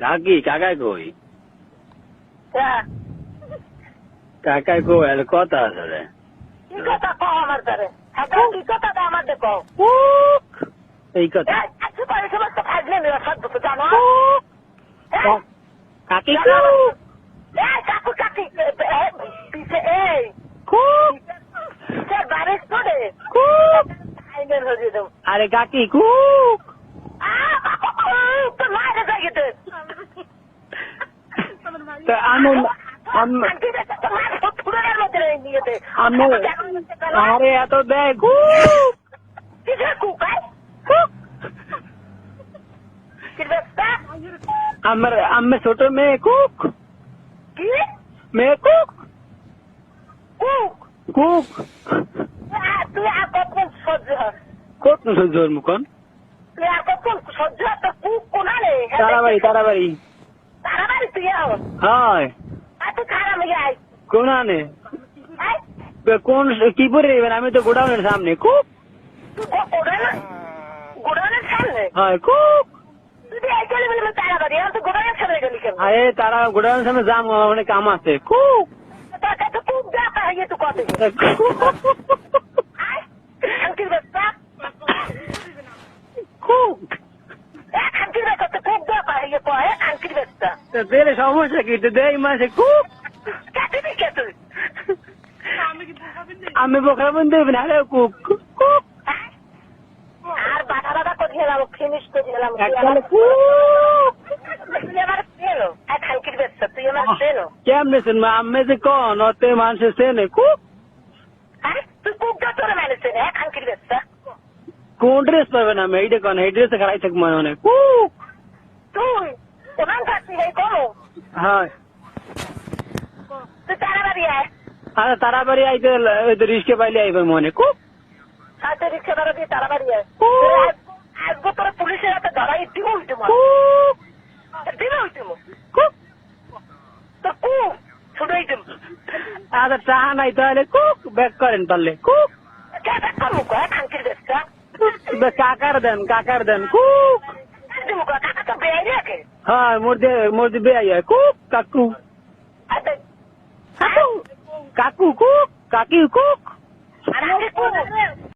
কাকি কাকাই কই হ্যাঁ কাকাই কই আর কথা আছে রে কি কথা কও আমার দ্বারে এখন কি কথাটা আমার দেখো এই কথা আজকে পরে সমস্ত খাজলে মেয়ে সব দুটো জানো কাকি কাকু কাকি পিছে এই পিছে বারিশ করে আইনের হয়ে দেব আরে কাকি কুক তো মায়ের জায়গাতে তো আরে এত দেয় কুক আমার আমি ছোট মেয়ে কুক মেয়ে কুক কুক তুই আর কখন সহ্য কত সহ্য মুখন তুই আর কখন সহ্য তো কুক কোনারে তারাবাড়ি তারাবাড়ি তারাবাড়ি তুই হয় তুই খারাপ হয়ে আয় কোন আনে কোন কি পরে নেবেন আমি তো গোডাউনের সামনে খুব গোডাউনের সামনে হয় খুব তুই এই চলে বলে তারাবাড়ি আর তুই গোডাউনের সামনে গেলি কেন আরে তারা গোডাউনের সামনে যাম অনেক কাম আছে খুব তোর কাছে খুব দেখা হয়ে তুই কত আঙ্কির বাচ্চা খুব আঙ্কির বাচ্চা তো খুব দেখা হয়ে কয় আঙ্কির বাচ্চা দিলে সমস্যা কি দেয় মাসে খুব কাটে দিকে তুই আমি বোকরা বন্ধ দেবেন আরে কুক কুক আর বাধা বাধা করে গেলাম ফিনিশ করে গেলাম তুই আমার চেনো এক আঙ্কির বাচ্চা তুই আমার চেনো কেমনে শুনবো আমি যে কন অতে মানুষের চেনে খুব তুই খুব তোর মানুষ এক আঙ্কির বাচ্চা কোন ড্রেস পাবেন আমি এইটা কন এই ড্রেসে খারাই থাকবো অনেক কুক তুই কোন থাকবি এই কোনো হ্যাঁ তুই তাড়াতাড়ি আয় আরে তাড়াতাড়ি আইতে রিস্কে পাইলে আইবে মনে খুব আচ্ছা রিক্সা ভাড়া দিয়ে তাড়াতাড়ি আয় আসবো তোর পুলিশের হাতে ধরাই দিব উল্টিমো দিব উল্টিমো তো কু ছুটাই দিব আচ্ছা টাহা নাই তাহলে কুক ব্যাক করেন পারলে কুক করবো খাঙ্কির দেশটা কাকার দেন কুক দিব কাকা তো বেয়ে রাখে হ্যাঁ মোর দিয়ে বেআই কুক কাকু আচ্ছা কাকু কুক কাকি কুক আর আগে